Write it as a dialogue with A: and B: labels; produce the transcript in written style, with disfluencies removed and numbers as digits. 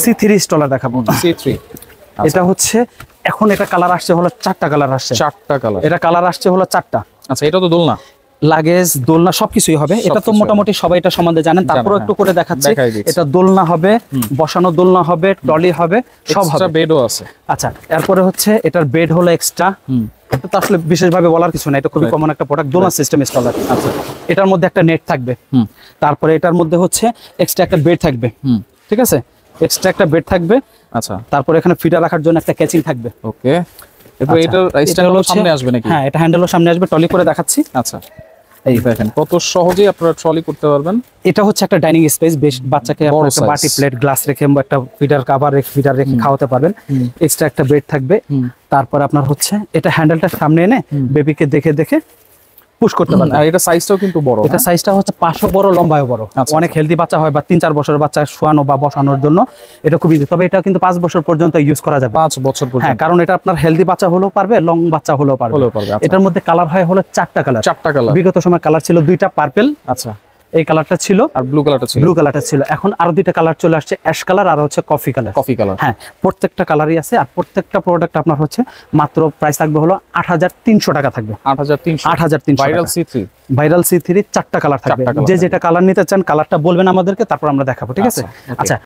A: C3 stroller দেখাবো।
B: C3
A: এটা হচ্ছে এখন এটা কালার আসছে হলো 4টা কালার আসছে।
B: 4টা কালার,
A: এটা কালার আসছে হলো 4টা।
B: আচ্ছা, এটা তো দোলনা,
A: লাগেজ দোলনা সবকিছুই হবে। এটা তো মোটামুটি সবাই এটা সম্বন্ধে জানেন, তারপরে একটু করে দেখাচ্ছি। এটা দোলনা হবে, বসানো দোলনা হবে, ট্রলি হবে, সব হবে।
B: বেডও আছে।
A: আচ্ছা, এরপরে হচ্ছে এটার বেড হলো এক্সট্রা। এটা তো আসলে বিশেষভাবে বলার কিছু না, এটা খুবই কমন একটা প্রোডাক্ট, দোলনা সিস্টেম ইনস্টলার। আচ্ছা, এটার মধ্যে একটা নেট থাকবে। তারপরে এটার মধ্যে হচ্ছে এক্সট্রা একটা বেড থাকবে। ঠিক আছে, এক্সট্রা একটা বেড থাকবে।
B: আচ্ছা,
A: তারপরে এখানে ফিডার রাখার জন্য একটা ক্যাচিং থাকবে।
B: ওকে, এরপর এটা স্ট্যান্ড সামনে আসবে নাকি? হ্যাঁ,
A: এটা হ্যান্ডেলও সামনে আসবে, ট্রলি করে দেখাচ্ছি।
B: আচ্ছা, এই দেখেন কত সহজেই আপনারা ট্রলি করতে পারবেন।
A: এটা হচ্ছে একটা ডাইনিং স্পেস, বেশ বাচ্চাকে একটা বাটি প্লেট গ্লাস রেখে একটা ফিডার কভার রেখে ফিডার রেখে খাওয়াতে পারবেন। এক্সট্রা একটা বেড থাকবে। তারপর আপনার হচ্ছে এটা হ্যান্ডেলটা সামনে এনে বেবিকে দেখে দেখে পুশ করতে পারবেন।
B: আর এটা সাইজটাও কিন্তু বড়,
A: এটা সাইজটা হচ্ছে 500 বড়, লম্বায়ও বড়। অনেক হেলদি বাচ্চা হয় বা 3-4 বছরের বাচ্চা শোয়ানো বা বসানোর জন্য এটা খুব ইজি। তবে এটা কিন্তু 5 বছর পর্যন্ত ইউজ করা যাবে।
B: 5 বছর পর্যন্ত,
A: হ্যাঁ, কারণ এটা আপনার হেলদি বাচ্চা হলেও পারবে, লং বাচ্চা হলেও পারবে। এটার মধ্যে কালার হয় হলো 4টা কালার।
B: 4টা কালার,
A: বিগত সময় কালার ছিল 2টা, পার্পল,
B: আচ্ছা,
A: এই কালারটা ছিল,
B: আর ব্লু কালারটা ছিল।
A: এখন আরো 2টা কালার চলে আসছে, অ্যাশ কালার আর হচ্ছে কফি কালার। হ্যাঁ, প্রত্যেকটা কালারই আছে। আর প্রত্যেকটা প্রোডাক্ট আপনার হচ্ছে মাত্র প্রাইস থাকবে হলো 8300 টাকা থাকবে। 8300 ভাইরাল C3 4টা কালার থাকবে। যে যেটা কালার নিতে চান কালারটা বলবেন আমাদেরকে, তারপর আমরা দেখাবো। ঠিক আছে? আচ্ছা,